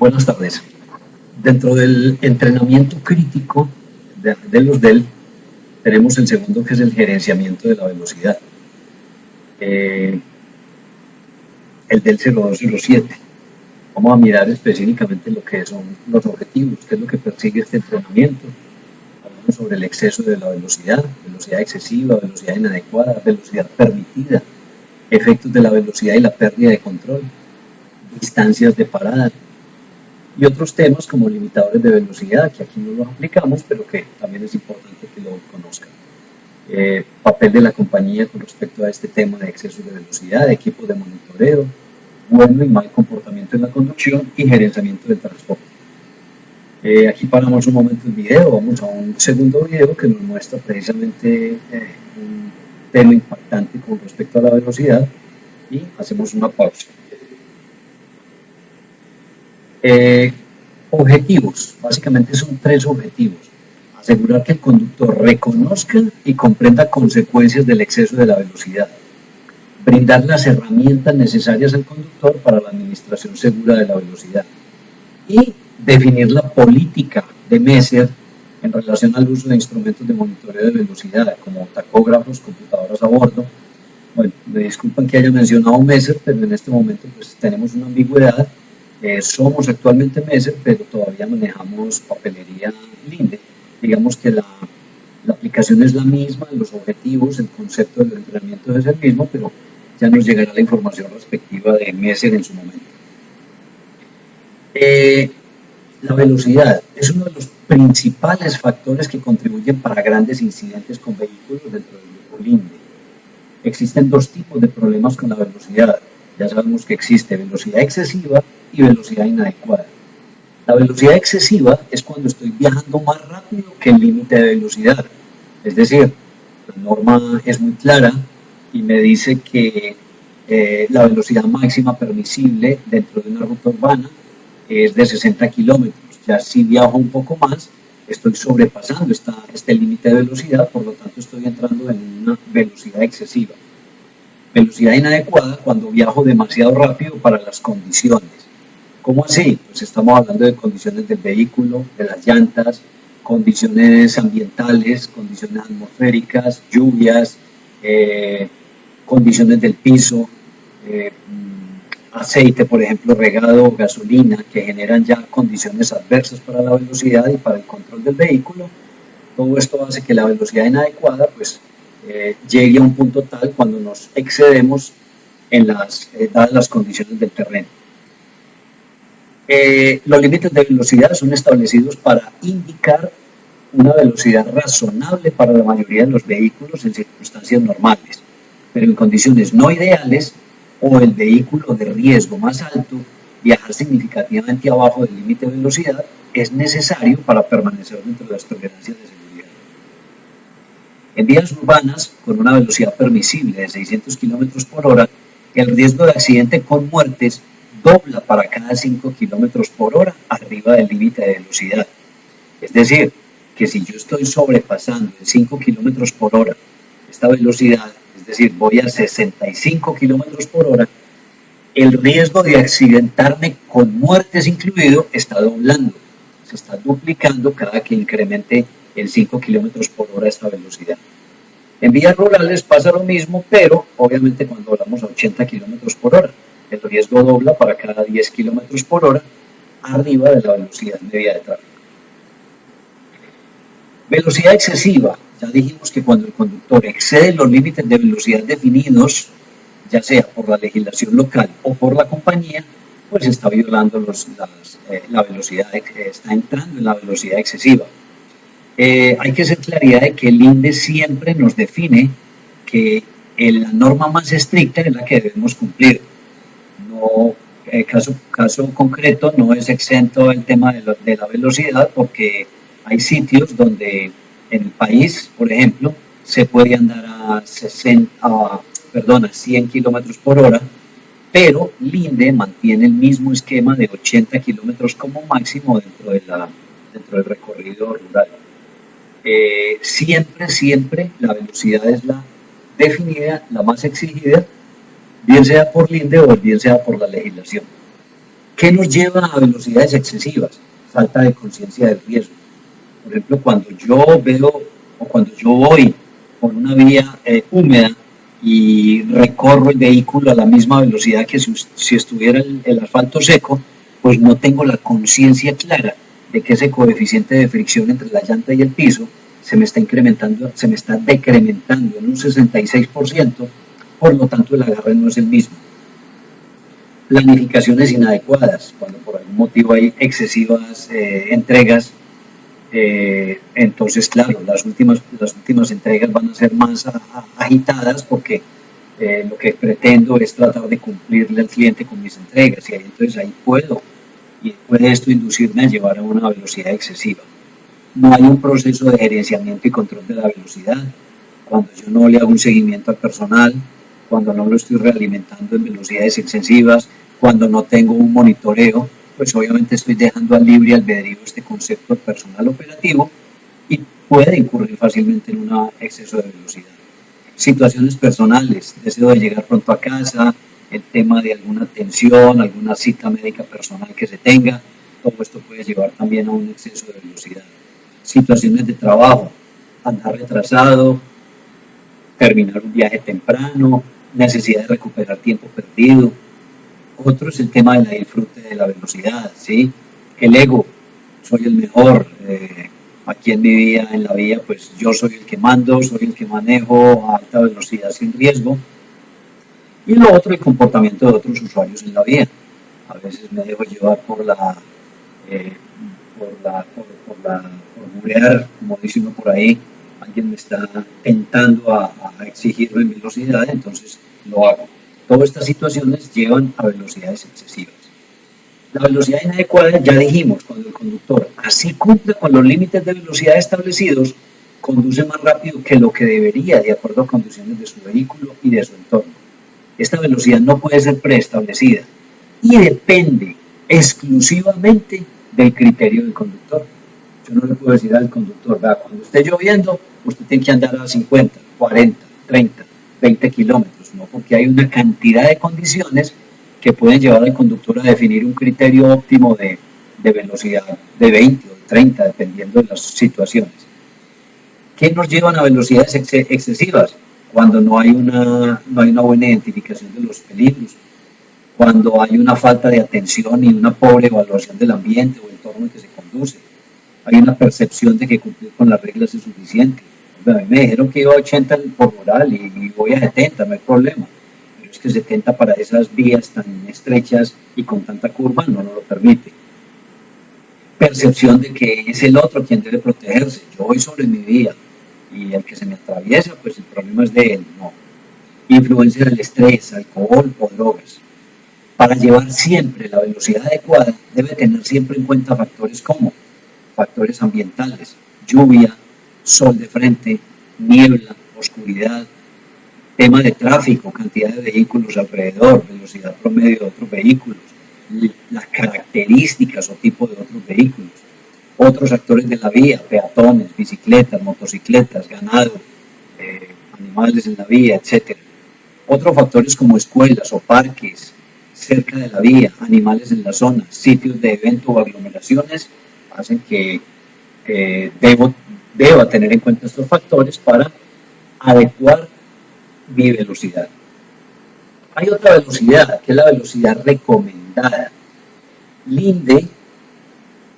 Buenas tardes. Dentro del entrenamiento crítico de los DEL, tenemos el segundo, que es el gerenciamiento de la velocidad. El DEL 0207. Vamos a mirar específicamente lo que son los objetivos, qué es lo que persigue este entrenamiento. Hablamos sobre el exceso de la velocidad, velocidad excesiva, velocidad inadecuada, velocidad permitida, efectos de la velocidad y la pérdida de control, distancias de parada, y otros temas como limitadores de velocidad, que aquí no los aplicamos, pero que también es importante que lo conozcan. Papel de la compañía con respecto a este tema de exceso de velocidad, equipos de monitoreo, bueno y mal comportamiento en la conducción y gerenciamiento del transporte. Aquí paramos un momento el video, vamos a un segundo video que nos muestra precisamente un tema impactante con respecto a la velocidad y hacemos una pausa. Objetivos, básicamente son 3 objetivos: asegurar que el conductor reconozca y comprenda consecuencias del exceso de la velocidad, brindar las herramientas necesarias al conductor para la administración segura de la velocidad y definir la política de MESER en relación al uso de instrumentos de monitoreo de velocidad como tacógrafos, computadoras a bordo. Bueno, me disculpan que haya mencionado MESER, pero en este momento pues tenemos una ambigüedad. Somos actualmente MESER, pero todavía manejamos papelería Linde. Digamos que la aplicación es la misma, los objetivos, el concepto del entrenamiento es el mismo, pero ya nos llegará la información respectiva de MESER en su momento. La velocidad es uno de los principales factores que contribuyen para grandes incidentes con vehículos dentro del grupo Linde. Existen 2 tipos de problemas con la velocidad. Ya sabemos que existe velocidad excesiva y velocidad inadecuada. La velocidad excesiva es cuando estoy viajando más rápido que el límite de velocidad. Es decir, la norma es muy clara y me dice que la velocidad máxima permisible dentro de una ruta urbana es de 60 kilómetros. Ya si viajo un poco más, estoy sobrepasando este límite de velocidad, por lo tanto estoy entrando en una velocidad excesiva. Velocidad inadecuada cuando viajo demasiado rápido para las condiciones. ¿Cómo así? Pues estamos hablando de condiciones del vehículo, de las llantas, condiciones ambientales, condiciones atmosféricas, lluvias, condiciones del piso, aceite, por ejemplo, regado, gasolina, que generan ya condiciones adversas para la velocidad y para el control del vehículo. Todo esto hace que la velocidad inadecuada pues llegue a un punto tal cuando nos excedemos en dadas las condiciones del terreno. Los límites de velocidad son establecidos para indicar una velocidad razonable para la mayoría de los vehículos en circunstancias normales, pero en condiciones no ideales o el vehículo de riesgo más alto, viajar significativamente abajo del límite de velocidad es necesario para permanecer dentro de las tolerancias de seguridad. En vías urbanas, con una velocidad permisible de 600 km por hora, el riesgo de accidente con muertes dobla para cada 5 km por hora arriba del límite de velocidad. Es decir, que si yo estoy sobrepasando en 5 km por hora esta velocidad, es decir, voy a 65 km por hora, el riesgo de accidentarme con muertes incluido está doblando, se está duplicando cada que incremente en 5 km por hora esta velocidad. En vías rurales pasa lo mismo, pero obviamente cuando hablamos a 80 km por hora, el riesgo dobla para cada 10 km por hora arriba de la velocidad media de tráfico. Velocidad excesiva. Ya dijimos que cuando el conductor excede los límites de velocidad definidos, ya sea por la legislación local o por la compañía, pues está violando la velocidad, está entrando en la velocidad excesiva. Hay que hacer claridad de que el INDE siempre nos define que la norma más estricta es la que debemos cumplir. No, caso concreto no es exento el tema de la velocidad, porque hay sitios donde en el país, por ejemplo, se puede andar a 100 km por hora, pero Linde mantiene el mismo esquema de 80 km como máximo dentro del recorrido rural. Siempre la velocidad es la definida, la más exigida, bien sea por Linde o bien sea por la legislación. ¿Qué nos lleva a velocidades excesivas? Falta de conciencia del riesgo. Por ejemplo, cuando yo veo o cuando yo voy por una vía húmeda y recorro el vehículo a la misma velocidad que si estuviera el asfalto seco, pues no tengo la conciencia clara de que ese coeficiente de fricción entre la llanta y el piso se me está incrementando, se me está decrementando en un 66%, por lo tanto el agarre no es el mismo. Planificaciones inadecuadas, cuando por algún motivo hay excesivas entregas, entonces claro, las últimas entregas van a ser más agitadas porque lo que pretendo es tratar de cumplirle al cliente con mis entregas y entonces ahí puede esto inducirme a llevar a una velocidad excesiva. No hay un proceso de gerenciamiento y control de la velocidad. Cuando yo no le hago un seguimiento al personal, cuando no lo estoy realimentando en velocidades excesivas, cuando no tengo un monitoreo, pues obviamente estoy dejando al libre albedrío este concepto del personal operativo y puede incurrir fácilmente en un exceso de velocidad. Situaciones personales, deseo de llegar pronto a casa, el tema de alguna tensión, alguna cita médica personal que se tenga, todo esto puede llevar también a un exceso de velocidad. Situaciones de trabajo, andar retrasado, terminar un viaje temprano, necesidad de recuperar tiempo perdido. Otro es el tema de la disfrute de la velocidad, ¿sí? El ego, soy el mejor, aquí en mi vida, en la vida, pues yo soy el que mando, soy el que manejo a alta velocidad sin riesgo. Y lo otro, el comportamiento de otros usuarios en la vía. A veces me dejo llevar por murear, como dice uno por ahí, alguien me está tentando a exigirme velocidad, entonces lo hago. Todas estas situaciones llevan a velocidades excesivas. La velocidad inadecuada, ya dijimos, cuando el conductor así cumple con los límites de velocidad establecidos, conduce más rápido que lo que debería de acuerdo a condiciones de su vehículo y de su entorno. Esta velocidad no puede ser preestablecida y depende exclusivamente del criterio del conductor. Yo no le puedo decir al conductor, vea, cuando esté lloviendo, usted tiene que andar a 50, 40, 30, 20 kilómetros, ¿no? Porque hay una cantidad de condiciones que pueden llevar al conductor a definir un criterio óptimo de velocidad de 20 o 30, dependiendo de las situaciones. ¿Qué nos llevan a velocidades excesivas? Cuando no hay una buena identificación de los peligros, cuando hay una falta de atención y una pobre evaluación del ambiente o entorno en que se conduce. Hay una percepción de que cumplir con las reglas es suficiente. A mí me dijeron que iba a 80 por oral y voy a 70, no hay problema. Pero es que 70 para esas vías tan estrechas y con tanta curva no nos lo permite. Percepción de que es el otro quien debe protegerse. Yo voy sobre mi vía y el que se me atraviesa, pues el problema es de él. No. Influencia del estrés, alcohol o drogas. Para llevar siempre la velocidad adecuada, debe tener siempre en cuenta factores como factores ambientales, lluvia, sol de frente, niebla, oscuridad, tema de tráfico, cantidad de vehículos alrededor, velocidad promedio de otros vehículos, las características o tipo de otros vehículos, otros actores de la vía, peatones, bicicletas, motocicletas, ganado, animales en la vía, etc. Otros factores como escuelas o parques cerca de la vía, animales en la zona, sitios de evento o aglomeraciones, hacen que deba tener en cuenta estos factores para adecuar mi velocidad. Hay otra velocidad, que es la velocidad recomendada. Linde,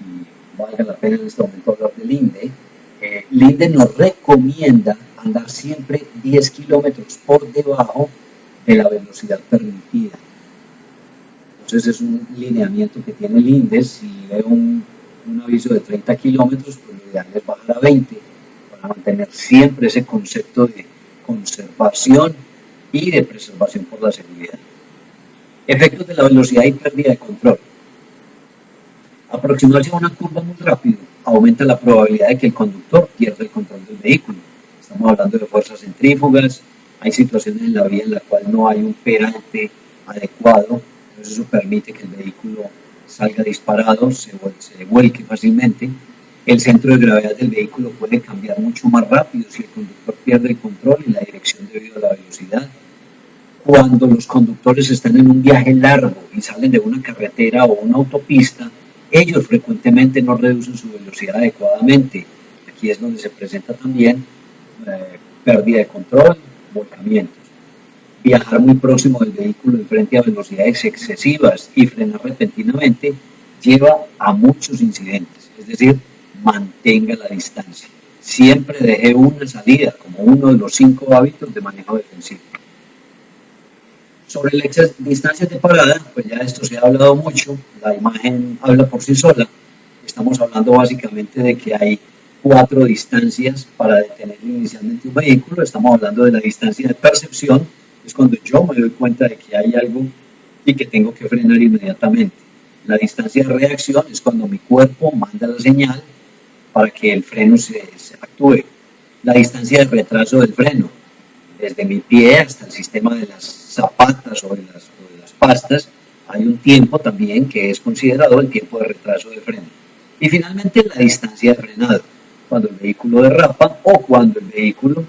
y valga la pena en este momento hablar de Linde, Linde nos recomienda andar siempre 10 kilómetros por debajo de la velocidad permitida. Entonces es un lineamiento que tiene Linde. Si veo un aviso de 30 kilómetros, pues lo ideal es bajar a 20 para mantener siempre ese concepto de conservación y de preservación por la seguridad. Efectos de la velocidad y pérdida de control. Aproximarse a una curva muy rápido aumenta la probabilidad de que el conductor pierda el control del vehículo. Estamos hablando de fuerzas centrífugas, hay situaciones en la vía en la cual no hay un peralte adecuado, entonces eso permite que el vehículo salga disparado, se vuelque fácilmente. El centro de gravedad del vehículo puede cambiar mucho más rápido si el conductor pierde el control y la dirección debido a la velocidad. Cuando los conductores están en un viaje largo y salen de una carretera o una autopista, ellos frecuentemente no reducen su velocidad adecuadamente. Aquí es donde se presenta también pérdida de control, volcamientos. Viajar muy próximo del vehículo enfrente a velocidades excesivas y frenar repentinamente lleva a muchos incidentes, es decir, mantenga la distancia. Siempre deje una salida como uno de los 5 hábitos de manejo defensivo. Sobre las distancias de parada, pues ya esto se ha hablado mucho, la imagen habla por sí sola. Estamos hablando básicamente de que hay 4 distancias para detener inicialmente un vehículo. Estamos hablando de la distancia de percepción, es cuando yo me doy cuenta de que hay algo y que tengo que frenar inmediatamente. La distancia de reacción es cuando mi cuerpo manda la señal para que el freno se actúe. La distancia de retraso del freno, desde mi pie hasta el sistema de las zapatas o de las pastas, hay un tiempo también que es considerado el tiempo de retraso de freno. Y finalmente la distancia de frenado, cuando el vehículo derrapa o cuando el vehículo,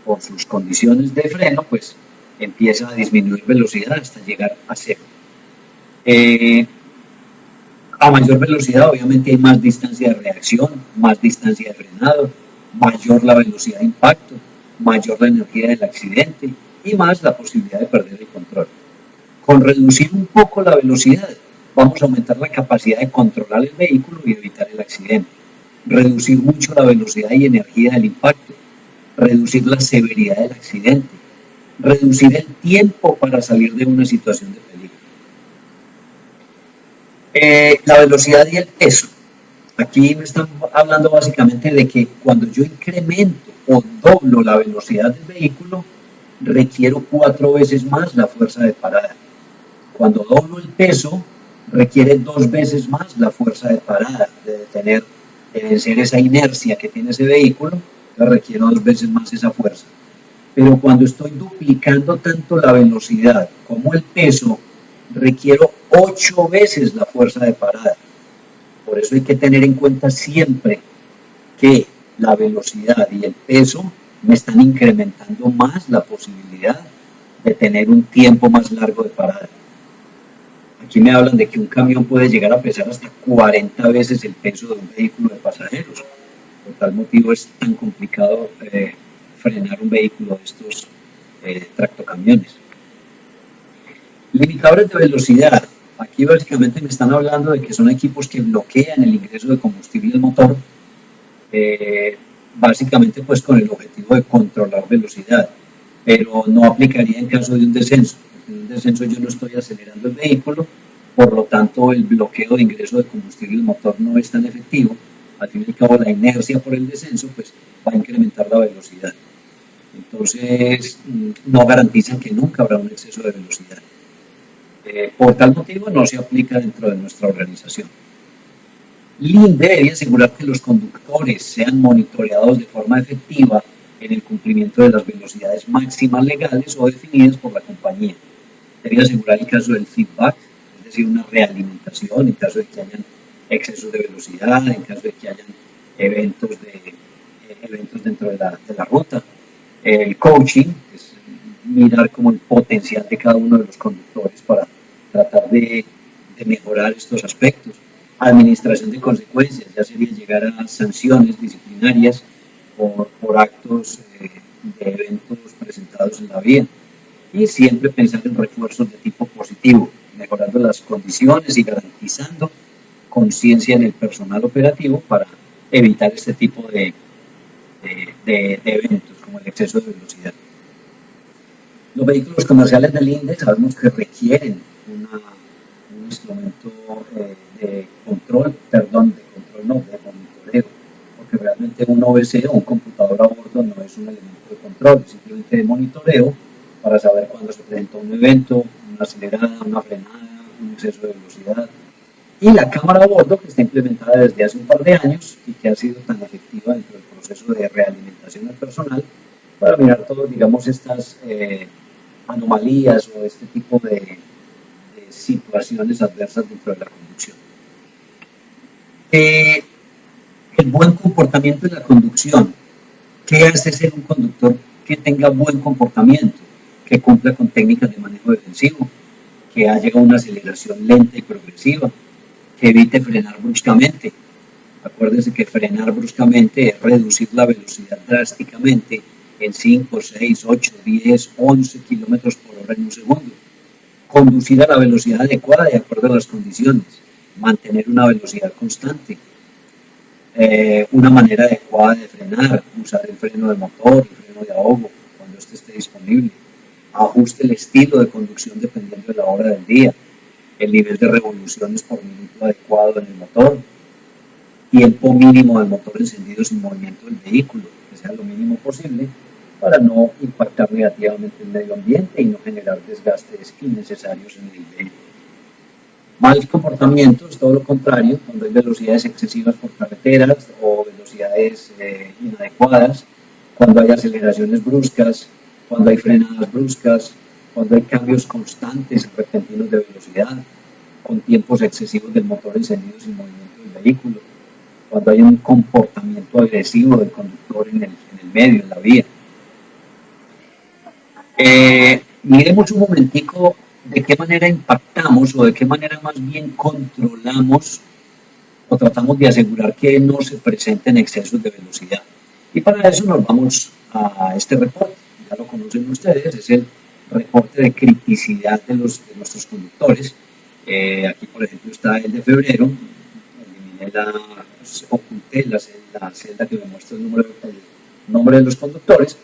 por sus condiciones de freno, pues empieza a disminuir velocidad hasta llegar a cero. A mayor velocidad obviamente hay más distancia de reacción, más distancia de frenado, mayor la velocidad de impacto, mayor la energía del accidente y más la posibilidad de perder el control. Con reducir un poco la velocidad vamos a aumentar la capacidad de controlar el vehículo y evitar el accidente. Reducir mucho la velocidad y energía del impacto, reducir la severidad del accidente, reducir el tiempo para salir de una situación de peligro. La velocidad y el peso. Aquí me están hablando básicamente de que cuando yo incremento o doblo la velocidad del vehículo, requiero 4 veces más la fuerza de parada. Cuando doblo el peso, requiere 2 veces más la fuerza de parada, de detener, de vencer esa inercia que tiene ese vehículo, requiero 2 veces más esa fuerza. Pero cuando estoy duplicando tanto la velocidad como el peso, requiero 8 veces la fuerza de parada. Por eso hay que tener en cuenta siempre que la velocidad y el peso me están incrementando más la posibilidad de tener un tiempo más largo de parada. Aquí me hablan de que un camión puede llegar a pesar hasta 40 veces el peso de un vehículo de pasajeros. Por tal motivo es tan complicado frenar un vehículo de estos tractocamiones. Limitadores de velocidad. Aquí básicamente me están hablando de que son equipos que bloquean el ingreso de combustible al motor, básicamente pues con el objetivo de controlar velocidad, pero no aplicaría en caso de un descenso. En un descenso yo no estoy acelerando el vehículo, por lo tanto el bloqueo de ingreso de combustible al motor no es tan efectivo. Al fin y al cabo la inercia por el descenso pues va a incrementar la velocidad. Entonces no garantizan que nunca habrá un exceso de velocidad. Por tal motivo no se aplica dentro de nuestra organización. Lean debería asegurar que los conductores sean monitoreados de forma efectiva en el cumplimiento de las velocidades máximas legales o definidas por la compañía. Debería asegurar el caso del feedback, es decir, una realimentación en caso de que hayan excesos de velocidad, en caso de que hayan eventos dentro de la ruta. El coaching, que es mirar como el potencial de cada uno de los conductores para tratar de mejorar estos aspectos. Administración de consecuencias, ya sería llegar a sanciones disciplinarias por actos de eventos presentados en la vía. Y siempre pensar en refuerzos de tipo positivo, mejorando las condiciones y garantizando conciencia en el personal operativo para evitar este tipo de eventos como el exceso de velocidad. Los vehículos comerciales del INDE sabemos que requieren un instrumento de monitoreo, porque realmente un OBC o un computador a bordo no es un elemento de control, es simplemente de monitoreo para saber cuándo se presenta un evento, una acelerada, una frenada, un exceso de velocidad. Y la cámara a bordo, que está implementada desde hace un par de años y que ha sido tan efectiva dentro del proceso de realimentación del personal para mirar todas, digamos, estas anomalías o este tipo de situaciones adversas dentro de la conducción. El buen comportamiento en la conducción. ¿Qué hace ser un conductor que tenga buen comportamiento? que cumpla con técnicas de manejo defensivo, que haya una aceleración lenta y progresiva, que evite frenar bruscamente. Acuérdense que frenar bruscamente es reducir la velocidad drásticamente en 5, 6, 8, 10, 11 kilómetros por hora en un segundo. Conducir a la velocidad adecuada de acuerdo a las condiciones. Mantener una velocidad constante. Una manera adecuada de frenar. Usar el freno de motor, el freno de ahogo, cuando este esté disponible. Ajuste el estilo de conducción dependiendo de la hora del día. El nivel de revoluciones por minuto adecuado en el motor. Tiempo mínimo del motor encendido sin movimiento del vehículo, que sea lo mínimo posible, para no impactar negativamente el medio ambiente y no generar desgastes innecesarios en el vehículo. Mal comportamiento es todo lo contrario, cuando hay velocidades excesivas por carreteras o velocidades inadecuadas, cuando hay aceleraciones bruscas, cuando hay frenadas bruscas, cuando hay cambios constantes y repentinos de velocidad, con tiempos excesivos del motor encendido sin movimiento del vehículo, cuando hay un comportamiento agresivo del conductor en el medio, en la vía. Miremos un momentico de qué manera impactamos o de qué manera más bien controlamos o tratamos de asegurar que no se presenten excesos de velocidad. Y para eso nos vamos a este reporte, ya lo conocen ustedes, es el reporte de criticidad de nuestros conductores. Aquí por ejemplo está el de febrero, oculté la celda que me muestra el nombre de los conductores,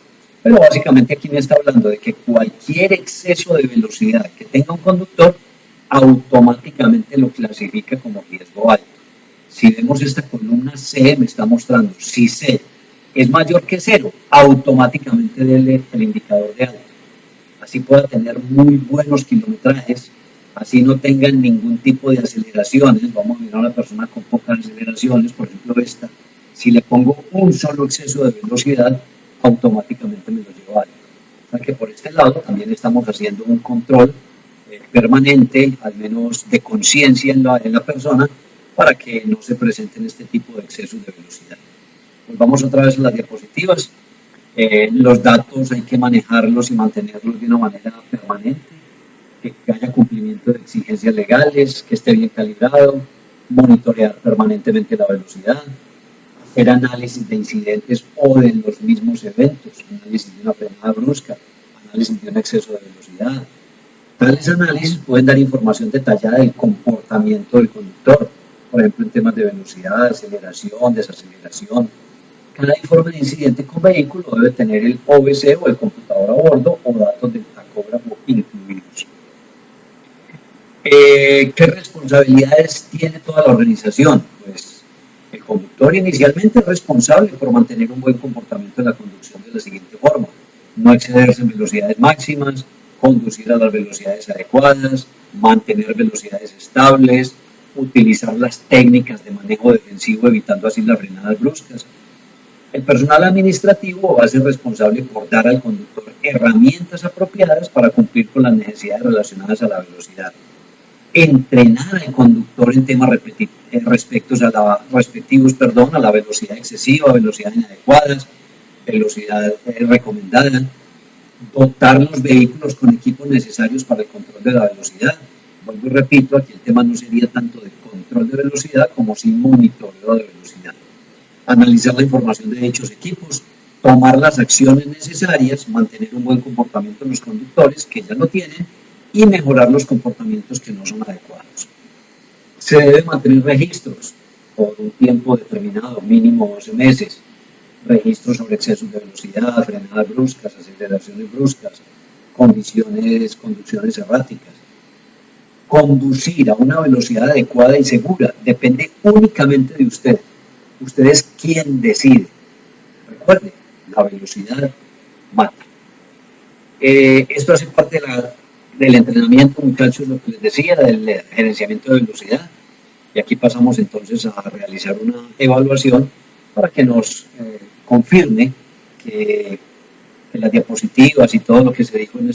pero básicamente aquí me está hablando de que cualquier exceso de velocidad que tenga un conductor automáticamente lo clasifica como riesgo alto. Si vemos esta columna C, me está mostrando si C es mayor que 0, automáticamente dele el indicador de alto. Así pueda tener muy buenos kilometrajes, así no tengan ningún tipo de aceleraciones. Vamos a mirar a una persona con pocas aceleraciones, por ejemplo esta, si le pongo un solo exceso de velocidad, automáticamente me lo llevo alto. O sea que por este lado también estamos haciendo un control permanente, al menos de conciencia en la persona, para que no se presenten este tipo de excesos de velocidad. Pues vamos otra vez a las diapositivas. Los datos hay que manejarlos y mantenerlos de una manera permanente, que haya cumplimiento de exigencias legales, que esté bien calibrado, monitorear permanentemente la velocidad, hacer análisis de incidentes o de los mismos eventos, análisis de una frenada brusca, análisis de un exceso de velocidad. Tales análisis pueden dar información detallada del comportamiento del conductor, por ejemplo en temas de velocidad, aceleración, desaceleración. Cada informe de incidente con vehículo debe tener el OBC o el computador a bordo o datos del tacógrafo incluidos. ¿Qué responsabilidades tiene toda la organización? Pues el conductor inicialmente es responsable por mantener un buen comportamiento en la conducción de la siguiente forma: no excederse en velocidades máximas, conducir a las velocidades adecuadas, mantener velocidades estables, utilizar las técnicas de manejo defensivo evitando así las frenadas bruscas. El personal administrativo va a ser responsable por dar al conductor herramientas apropiadas para cumplir con las necesidades relacionadas a la velocidad. Entrenar al conductor en temas respectivos a la velocidad excesiva, velocidad inadecuadas, velocidad recomendada. Dotar los vehículos con equipos necesarios para el control de la velocidad. Vuelvo y repito, aquí el tema no sería tanto de control de velocidad como sí monitoreo de velocidad. Analizar la información de dichos equipos, tomar las acciones necesarias, mantener un buen comportamiento en los conductores que ya lo tienen y mejorar los comportamientos que no son adecuados. Se deben mantener registros por un tiempo determinado, mínimo 12 meses, registros sobre excesos de velocidad, frenadas bruscas, aceleraciones bruscas, conducciones erráticas. Conducir a una velocidad adecuada y segura depende únicamente de usted. Usted es quien decide. Recuerde, la velocidad mata. Esto hace parte del entrenamiento, muchachos, lo que les decía, del gerenciamiento de velocidad. Y aquí pasamos entonces a realizar una evaluación para que nos confirme que las diapositivas y todo lo que se dijo en